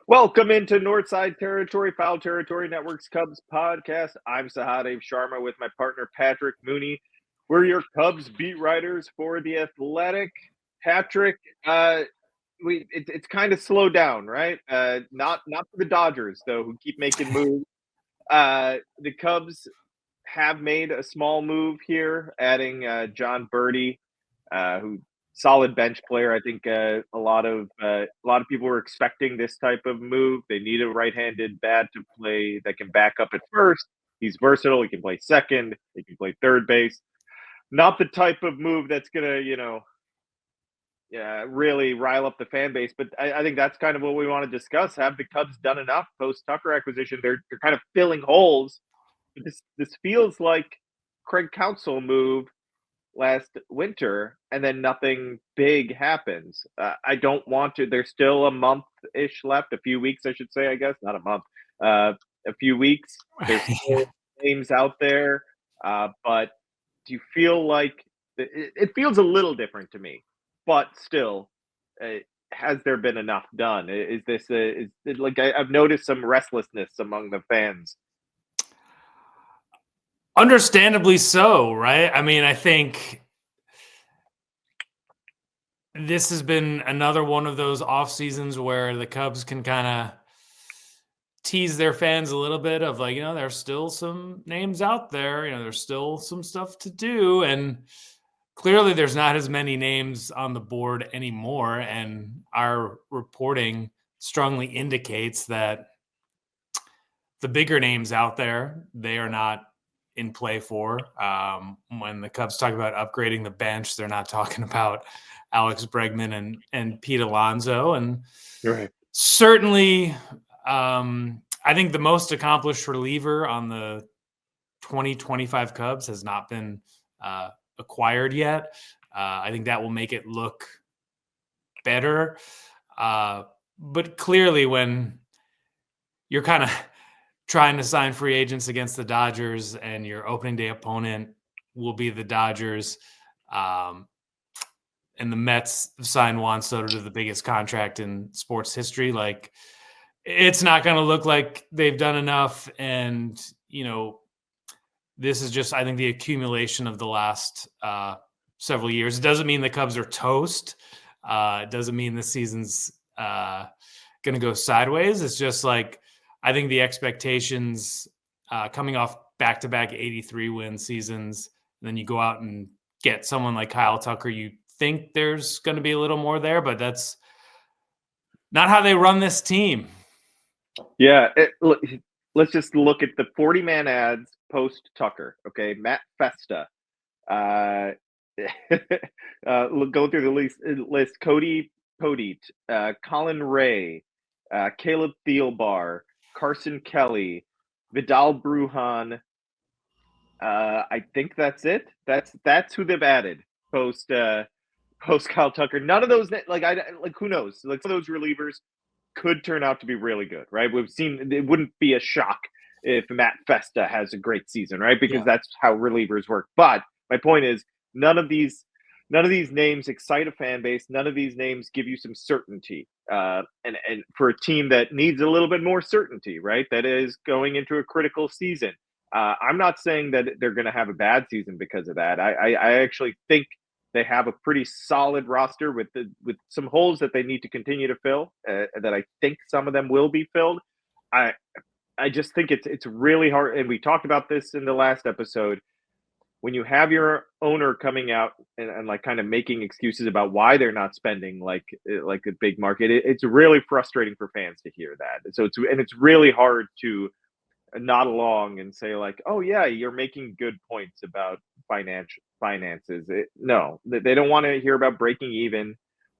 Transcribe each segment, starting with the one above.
Welcome into Northside Territory, Foul Territory Network's Cubs podcast. I'm Sahadev Sharma with my partner Patrick Mooney. We're your Cubs beat writers for The Athletic. Patrick, it's kind of slowed down, right? Not for the Dodgers though, who keep making moves. The Cubs have made a small move here, adding John Birdie, who solid bench player. I think a lot of people were expecting this type of move. They need a right-handed bat to play that can back up at first. He's versatile. He can play second. He can play third base. Not the type of move that's gonna, really rile up the fan base. But I think that's kind of what we want to discuss. Have the Cubs done enough post Tucker acquisition? They're kind of filling holes. This feels like Craig Counsell move last winter, and then nothing big happens. I don't want to. There's still a month-ish left, a few weeks, I should say. I guess not a month, a few weeks. There's still names out there, but do you feel like it feels a little different to me? But still, has there been enough done? Is this like I've noticed some restlessness among the fans? Understandably so, right? I mean, I think this has been another one of those off seasons where the Cubs can kind of tease their fans a little bit of like, there's still some names out there, there's still some stuff to do. And clearly there's not as many names on the board anymore. And our reporting strongly indicates that the bigger names out there, they are not in play for. When the Cubs talk about upgrading the bench, they're not talking about Alex Bregman and Pete Alonso. And Right. Certainly, I think the most accomplished reliever on the 2025 Cubs has not been acquired yet. I think that will make it look better. But clearly, when you're kind of trying to sign free agents against the Dodgers and your opening day opponent will be the Dodgers, and the Mets signed Juan Soto to the biggest contract in sports history, like it's not going to look like they've done enough. And, this is just, I think, the accumulation of the last several years. It doesn't mean the Cubs are toast. It doesn't mean the season's going to go sideways. It's just like, I think the expectations coming off back-to-back 83-win seasons, and then you go out and get someone like Kyle Tucker, you think there's going to be a little more there, but that's not how they run this team. Yeah, let's just look at the 40-man ads post Tucker. Okay, Matt Festa. Go through the list. Cody Podit, Colin Ray, Caleb Thielbar, Carson Kelly, Vidal Brujan. I think that's it. That's who they've added post Kyle Tucker. None of those who knows? Like some of those relievers could turn out to be really good, right? We've seen it wouldn't be a shock if Matt Festa has a great season, right? Because that's how relievers work. But my point is, none of these names excite a fan base. None of these names give you some certainty. And for a team that needs a little bit more certainty, right? That is going into a critical season. I'm not saying that they're going to have a bad season because of that. I actually think they have a pretty solid roster with some holes that they need to continue to fill. That I think some of them will be filled. I just think it's really hard, and we talked about this in the last episode. When you have your owner coming out and like kind of making excuses about why they're not spending like a big market, it's really frustrating for fans to hear that. So it's really hard to nod along and say like, oh yeah, you're making good points about finances. No, they don't want to hear about breaking even.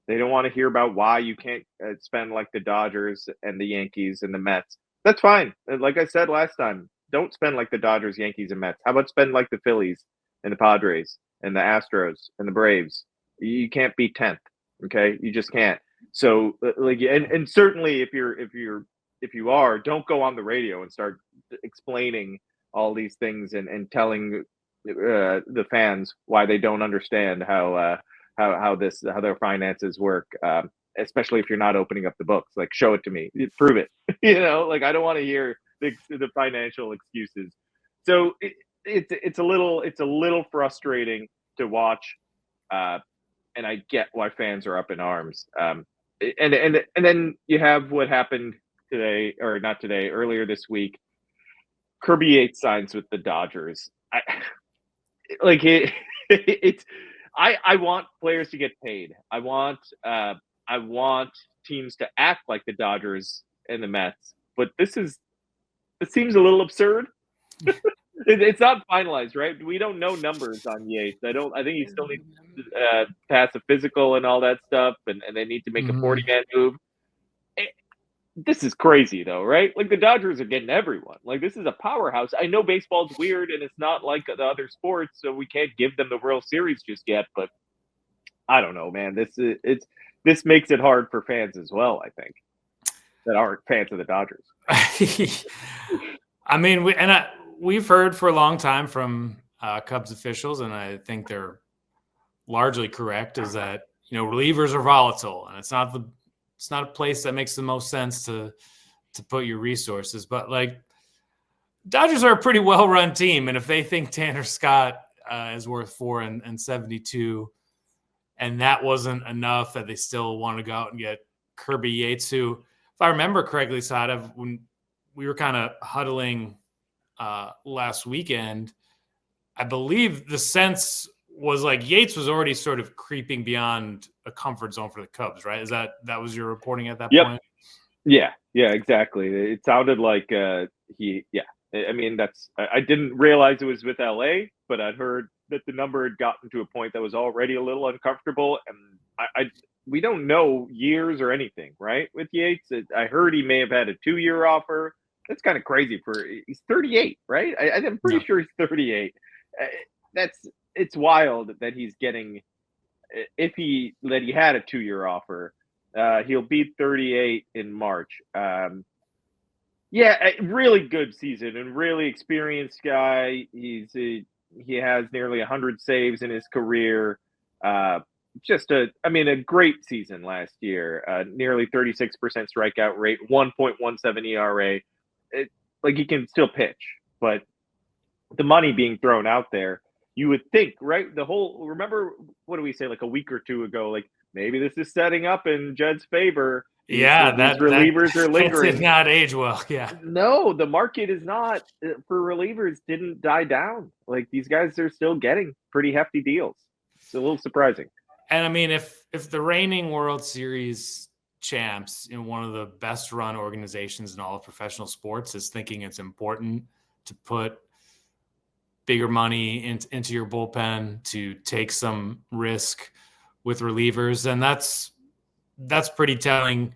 They don't want to hear about why you can't spend like the Dodgers and the Yankees and the Mets. That's fine. Like I said last time, don't spend like the Dodgers, Yankees, and Mets. How about spend like the Phillies and the Padres and the Astros and the Braves? You can't be 10th. Okay, you just can't. So like, and certainly if you are, don't go on the radio and start explaining all these things and telling the fans why they don't understand how their finances work. especially if you're not opening up the books. Like, show it to me, prove it. Like, I don't want to hear the financial excuses. So it's a little frustrating to watch, and I get why fans are up in arms. And then you have what happened today, or not today, earlier this week. Kirby Yates signs with the Dodgers. I want players to get paid. I want teams to act like the Dodgers and the Mets. But it seems a little absurd. It's not finalized, right? We don't know numbers on Yates. I think he still needs to pass a physical and all that stuff, and they need to make a 40-man move. This is crazy, though, right? Like, the Dodgers are getting everyone. Like, this is a powerhouse. I know baseball's weird, and it's not like the other sports, so we can't give them the World Series just yet. But I don't know, man. This makes it hard for fans as well, I think, that aren't fans of the Dodgers. I mean, we've heard for a long time from Cubs officials, and I think they're largely correct, is that, relievers are volatile, and it's not a place that makes the most sense to put your resources. But, like, Dodgers are a pretty well-run team, and if they think Tanner Scott is worth $4 and 72, and that wasn't enough, that they still want to go out and get Kirby Yates, who, if I remember correctly, Sahadev, when we were kind of huddling last weekend, I believe the sense was like Yates was already sort of creeping beyond a comfort zone for the Cubs, right? That was your reporting at that point? Yeah, exactly. It sounded like I mean, I didn't realize it was with LA, but I'd heard that the number had gotten to a point that was already a little uncomfortable, and we don't know years or anything, right? With Yates, I heard he may have had a 2-year offer. That's kind of crazy he's 38, right? I'm pretty sure he's 38. It's wild that he's getting, that he had a 2-year offer. He'll be 38 in March. A really good season and really experienced guy. He has nearly 100 saves in his career. Just a great season last year. Nearly 36% strikeout rate, 1.17 ERA. He can still pitch, but the money being thrown out there, you would think, right? Remember, what do we say, like a week or two ago, like, maybe this is setting up in Jed's favor. Yeah, these relievers are lingering. That did not age well. Yeah. No, the market is not for relievers didn't die down. Like, these guys are still getting pretty hefty deals. It's a little surprising. And I mean, if the reigning World Series champs in one of the best run organizations in all of professional sports is thinking it's important to put bigger money into your bullpen, to take some risk with relievers, and that's pretty telling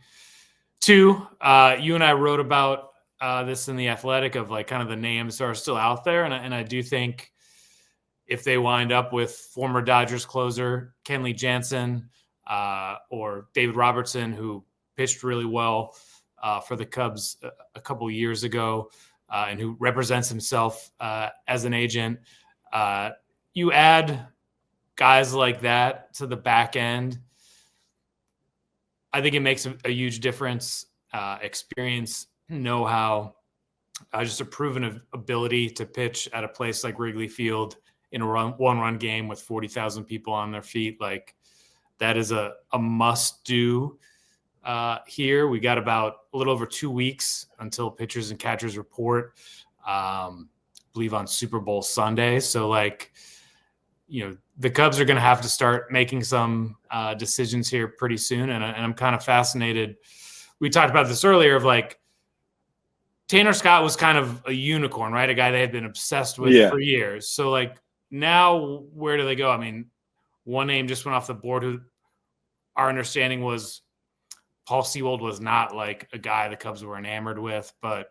too. You and I wrote about this in The Athletic, of like kind of the names that are still out there, and I do think if they wind up with former Dodgers closer Kenley Jansen or David Robertson, who pitched really well for the Cubs a couple years ago, and who represents himself as an agent, you add guys like that to the back end, I think it makes a huge difference. Experience, know-how, just a proven ability to pitch at a place like Wrigley Field in a one-run game with 40,000 people on their feet. Like, that is a must-do here. We got about a little over 2 weeks until pitchers and catchers report, I believe on Super Bowl Sunday. So, like, the Cubs are going to have to start making some decisions here pretty soon. And I'm kind of fascinated. We talked about this earlier of, like, Tanner Scott was kind of a unicorn, right? A guy they had been obsessed with for years. So, like, now where do they go? I mean, one name just went off the board who our understanding was Paul Sewald was not like a guy the Cubs were enamored with, but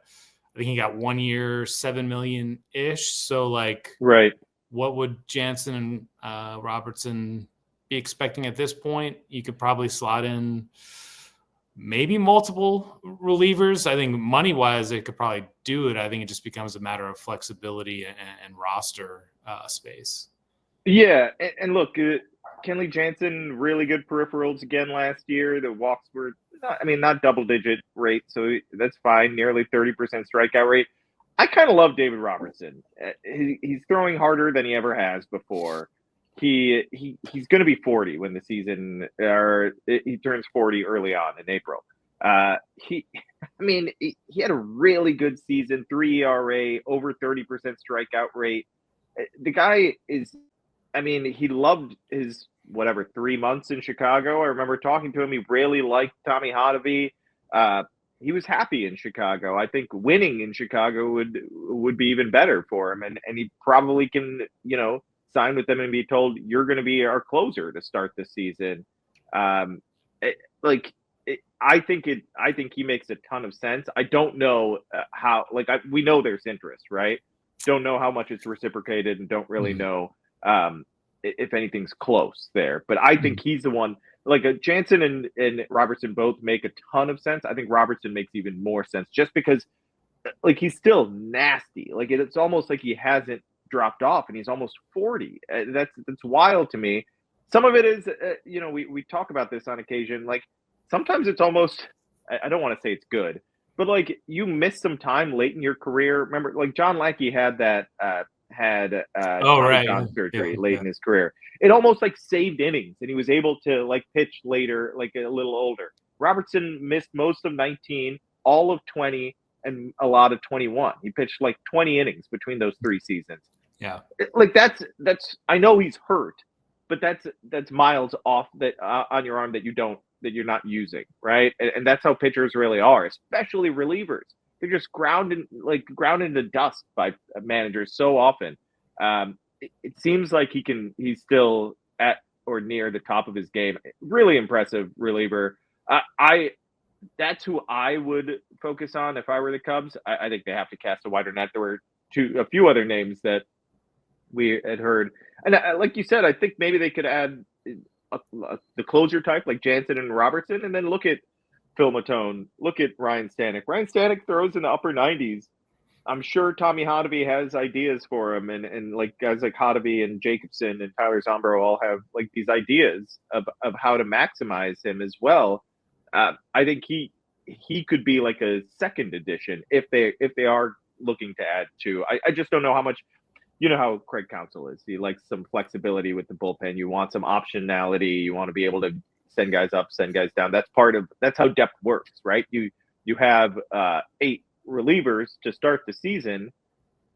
I think he got 1 year, $7 million-ish. So, like, right. What would Jansen and Robertson be expecting at this point? You could probably slot in maybe multiple relievers. I think money-wise, they could probably do it. I think it just becomes a matter of flexibility and roster space. Yeah, and look, Kenley Jansen, really good peripherals again last year. The walks were not double digit rate, so that's fine. Nearly 30% strikeout rate. I kind of love David Robertson. He's throwing harder than he ever has before. He's going to be 40 when the season, or he turns 40 early on in April. He had a really good season, 3 ERA, over 30% strikeout rate. The guy is, he loved his 3 months in Chicago. I remember talking to him. He really liked Tommy Hotovy. He was happy in Chicago. I think winning in Chicago would be even better for him, and he probably can, sign with them and be told, you're going to be our closer to start the season. I think he makes a ton of sense. I don't know how. We know there's interest, right? Don't know how much it's reciprocated, and don't really know if anything's close there. But I think he's the one. Jansen and Robertson both make a ton of sense. I think Robertson makes even more sense just because, he's still nasty. It's almost like he hasn't dropped off, and he's almost 40. That's wild to me. Some of it is, we talk about this on occasion. Sometimes it's almost, I don't want to say it's good, but you miss some time late in your career. Remember, John Lackey had that Tommy John surgery late in his career. It almost saved innings, and he was able to pitch later, a little older. Robertson missed most of 19, all of 20, and a lot of 21. He pitched 20 innings between those 3 seasons. Yeah, that's. I know he's hurt, but that's miles off that on your arm that you're not using, right? And that's how pitchers really are, especially relievers. They're just ground into dust by managers so often. It seems like he's still at or near the top of his game. Really impressive reliever. That's who I would focus on if I were the Cubs. I think they have to cast a wider net. There were a few other names that we had heard, and like you said, I think maybe they could add the closer type like Jansen and Robertson, and then look at Phil Matone, look at Ryan Stanek. Ryan Stanek throws in the upper 90s. I'm sure Tommy Hotovy has ideas for him, and guys like Hotovy and Jacobson and Tyler Zombro all have these ideas of how to maximize him as well. I think he could be a second addition if they are looking to add 2. I just don't know how much. You know how Craig Counsell is. He likes some flexibility with the bullpen. You want some optionality. You want to be able to send guys up, send guys down. That's how depth works, right? You have 8 relievers to start the season,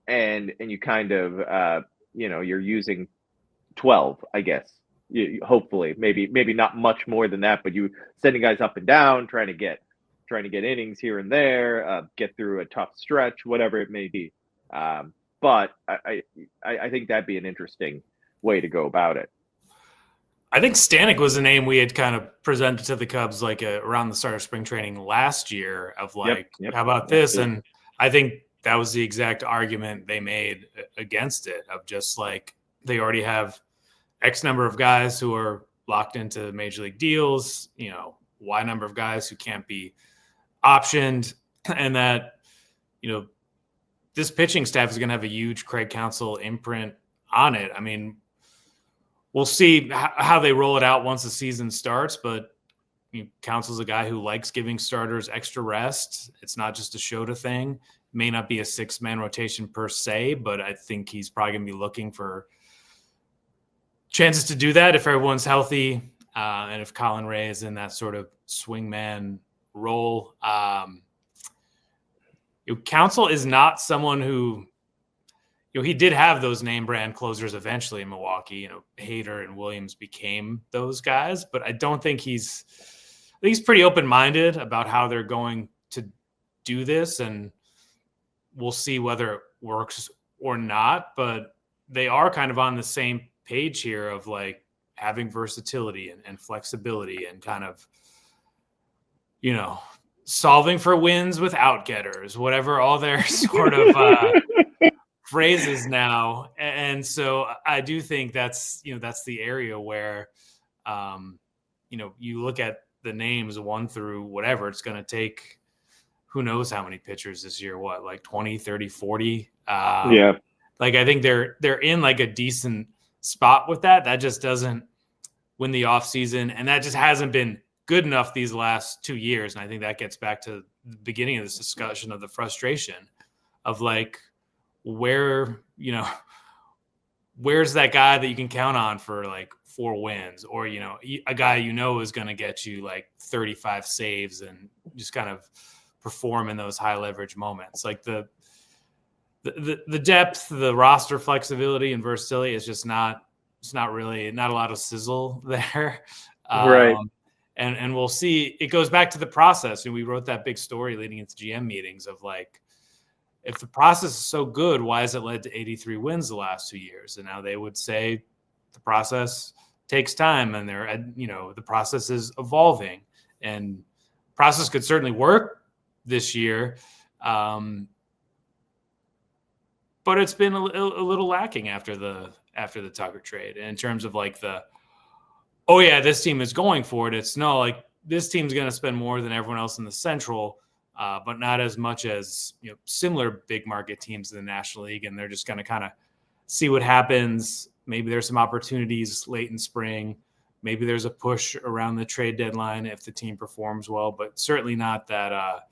and you kind of you're using 12, I guess. Hopefully, maybe not much more than that, but you sending guys up and down, trying to get innings here and there, get through a tough stretch, whatever it may be. But I think that'd be an interesting way to go about it. I think Stanek was a name we had kind of presented to the Cubs around the start of spring training last year of how about this? And I think that was the exact argument they made against it of just they already have X number of guys who are locked into major league deals, Y number of guys who can't be optioned, and that, this pitching staff is going to have a huge Craig Counsell imprint on it. I mean, we'll see how they roll it out once the season starts, but Counsell's a guy who likes giving starters extra rest. It's not just a Shota thing. May not be a 6-man rotation per se, but I think he's probably going to be looking for chances to do that if everyone's healthy, and if Colin Ray is in that sort of swingman role. Counsell is not someone who, he did have those name brand closers eventually in Milwaukee. Hader and Williams became those guys, but I don't think he's pretty open-minded about how they're going to do this, and we'll see whether it works or not. But they are kind of on the same page here of having versatility and flexibility and kind of, solving for wins without getters, whatever all their sort of phrases now. And so I do think that's the area where, you look at the names 1 through whatever, it's going to take who knows how many pitchers this year, 20, 30, 40. Yeah. I think they're in a decent spot with that. That just doesn't win the offseason, and that just hasn't been good enough these last 2 years. And I think that gets back to the beginning of this discussion of the frustration of like where's that guy that you can count on for like 4 wins, or a guy is going to get you like 35 saves and just kind of perform in those high leverage moments. Like the depth, the roster flexibility and versatility is just not a lot of sizzle there. Right. And we'll see. It goes back to the process. And we wrote that big story leading into GM meetings of like, if the process is so good, why has it led to 83 wins the last 2 years? And now they would say the process takes time, and the process is evolving, and process could certainly work this year. But it's been a little lacking after the Tucker trade in terms of like this team is going for it. It's no, like this team's going to spend more than everyone else in the Central, but not as much as similar big market teams in the National League, and they're just going to kind of see what happens. Maybe there's some opportunities late in spring. Maybe there's a push around the trade deadline if the team performs well, but certainly not that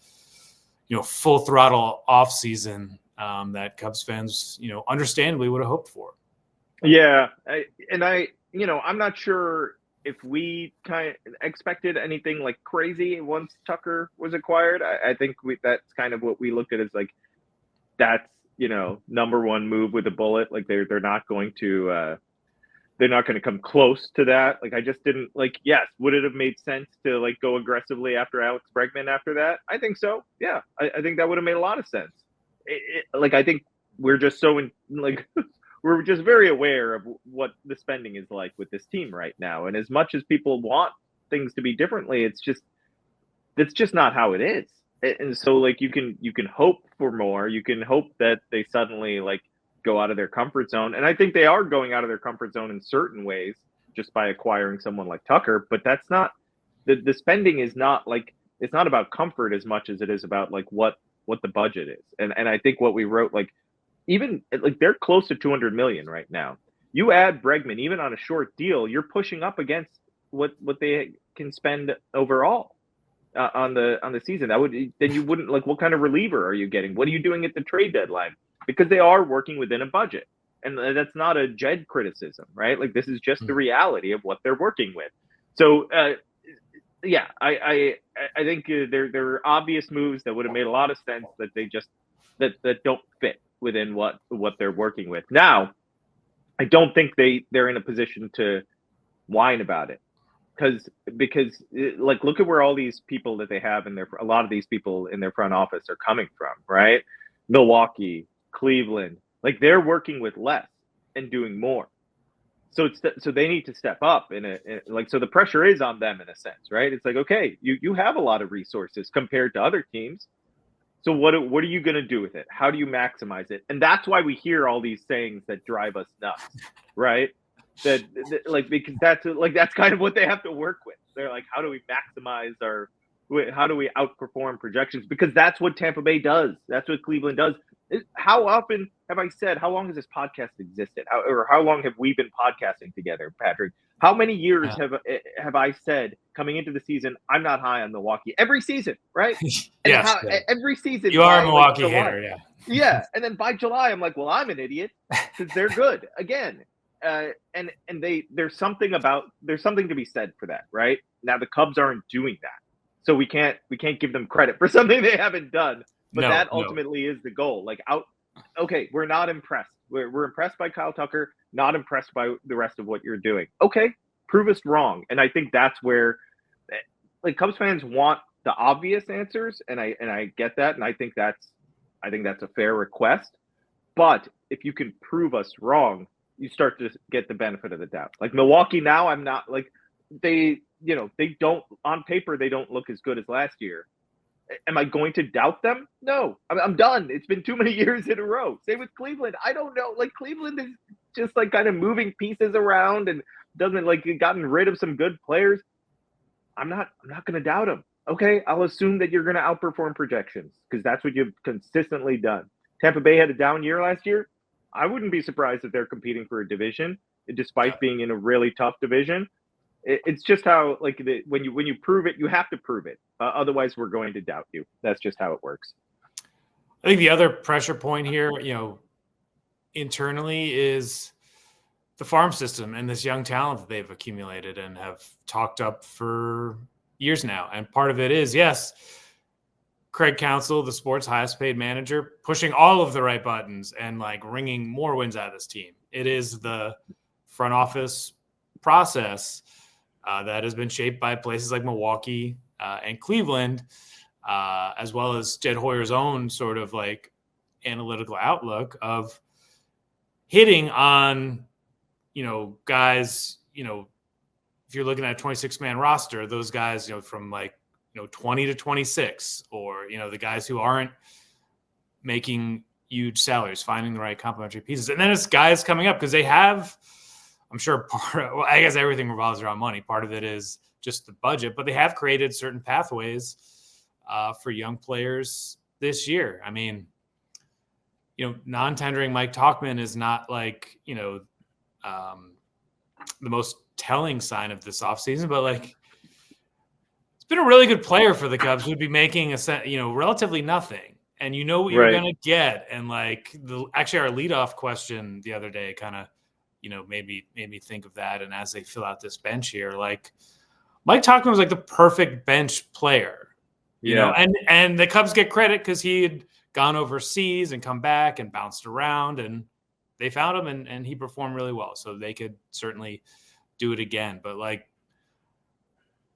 full throttle offseason that Cubs fans understandably would have hoped for. Yeah, I'm not sure if we kind of expected anything like crazy once Tucker was acquired. I think that's kind of what we looked at as like, that's, number one move with a bullet. Like they're not going to come close to that. Like I just didn't like, yes, would it have made sense to like go aggressively after Alex Bregman after that? I think so. Yeah. I think that would have made a lot of sense. I think we're just we're just very aware of what the spending is like with this team right now. And as much as people want things to be differently, it's just not how it is. And so like you can hope for more. You can hope that they suddenly like go out of their comfort zone. And I think they are going out of their comfort zone in certain ways just by acquiring someone like Tucker. But that's not the spending is not like, it's not about comfort as much as it is about like what the budget is. And I think what we wrote, like, even like they're close to 200 million right now. You add Bregman, even on a short deal, you're pushing up against what they can spend overall on the season. Then you wouldn't like, what kind of reliever are you getting? What are you doing at the trade deadline? Because they are working within a budget, and that's not a Jed criticism, right? Like this is just the reality of what they're working with. So yeah, I think there are obvious moves that would have made a lot of sense that they just that don't fit within what they're working with. Now, I don't think they're in a position to whine about it, because like look at where all these people that they have a lot of these people in their front office are coming from, right? Milwaukee, Cleveland, like they're working with less and doing more. So they need to step up so the pressure is on them in a sense, right? It's like, okay, you have a lot of resources compared to other teams. So what are you going to do with it? How do you maximize it? And that's why we hear all these sayings that drive us nuts, right? That because that's kind of what they have to work with. They're like, how do we maximize how do we outperform projections? Because that's what Tampa Bay does. That's what Cleveland does. How often have I said, how long has this podcast existed? How long have we been podcasting together, Patrick? How many years have I said coming into the season, I'm not high on Milwaukee every season, right? And every season you are a Milwaukee hitter, yeah. Yeah, and then by July, I'm like, well, I'm an idiot because they're good again. And there's something to be said for that, right? Now the Cubs aren't doing that, so we can't give them credit for something they haven't done. But that ultimately is the goal. Like, okay, we're not impressed. We're impressed by Kyle Tucker, not impressed by the rest of what you're doing. Okay, prove us wrong. And I think that's where, like, Cubs fans want the obvious answers, and I get that, and I think that's a fair request. But if you can prove us wrong, you start to get the benefit of the doubt. Like Milwaukee now, I'm not like they don't on paper they don't look as good as last year. Am I going to doubt them? No, I'm done. It's been too many years in a row. Same with Cleveland. I don't know. Like Cleveland is just like kind of moving pieces around and doesn't like gotten rid of some good players. I'm not going to doubt them. Okay, I'll assume that you're going to outperform projections because that's what you've consistently done. Tampa Bay had a down year last year. I wouldn't be surprised if they're competing for a division despite being in a really tough division. it's just how, like, when you prove it, you have to prove it. Otherwise, we're going to doubt you. That's just how it works. I think the other pressure point here, internally, is the farm system and this young talent that they've accumulated and have talked up for years now. And part of it is, yes, Craig Counsell, the sport's highest paid manager, pushing all of the right buttons and like wringing more wins out of this team. It is the front office process that has been shaped by places like Milwaukee and Cleveland, as well as Jed Hoyer's own sort of like analytical outlook of hitting on, guys, if you're looking at a 26-man roster, those guys, from like, 20 to 26, or, the guys who aren't making huge salaries, finding the right complementary pieces. And then it's guys coming up because they have, I'm sure I guess everything revolves around money. Part of it is just the budget, but they have created certain pathways for young players this year. I mean, non-tendering Mike Tauchman is not like, the most telling sign of this offseason, but like, it's been a really good player for the Cubs who'd be making relatively nothing. And what you're going to get. And like actually our leadoff question the other day kind of, made me think of that. And as they fill out this bench here, like Mike Tauchman was like the perfect bench player, you know, and the Cubs get credit because he had gone overseas and come back and bounced around, and they found him and he performed really well. So they could certainly do it again. But like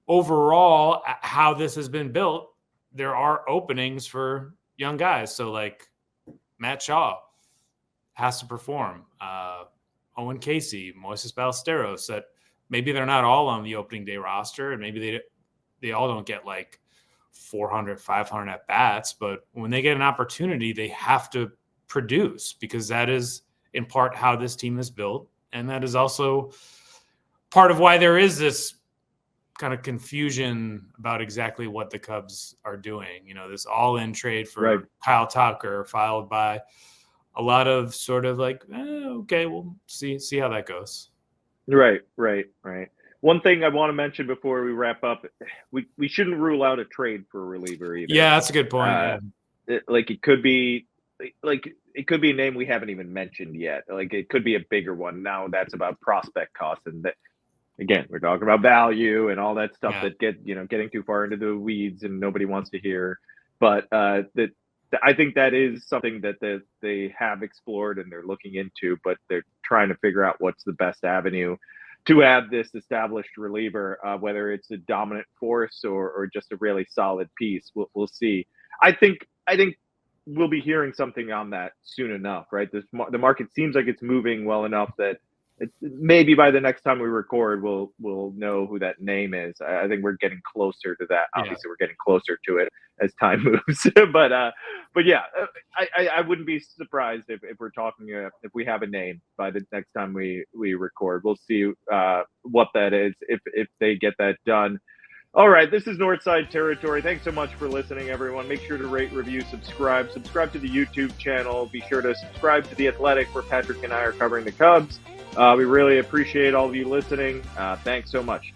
overall, how this has been built, there are openings for young guys. So like Matt Shaw has to perform. Owen Casey, Moises Ballesteros, that maybe they're not all on the opening day roster, and maybe they all don't get like 400, 500 at bats, but when they get an opportunity, they have to produce, because that is in part how this team is built. And that is also part of why there is this kind of confusion about exactly what the Cubs are doing. This all-in trade for Kyle Tucker, followed by a lot of sort of like, okay, we'll see how that goes. Right. One thing I want to mention before we wrap up, we shouldn't rule out a trade for a reliever either. Yeah, that's a good point. It could be a name we haven't even mentioned yet. Like it could be a bigger one. Now that's about prospect costs, and that, again, we're talking about value and all that stuff that getting too far into the weeds and nobody wants to hear. But I think that is something that they have explored and they're looking into, but they're trying to figure out what's the best avenue to have this established reliever, whether it's a dominant force or just a really solid piece. We'll see. I think we'll be hearing something on that soon enough, right? The market seems like it's moving well enough that maybe by the next time we record, we'll know who that name is. I think we're getting closer to that. Obviously, we're getting closer to it as time moves. but yeah, I wouldn't be surprised if we're talking if we have a name by the next time we record. We'll see what that is if they get that done. All right, this is Northside Territory. Thanks so much for listening, everyone. Make sure to rate, review, subscribe. Subscribe to the YouTube channel. Be sure to subscribe to The Athletic, where Patrick and I are covering the Cubs. We really appreciate all of you listening. Thanks so much.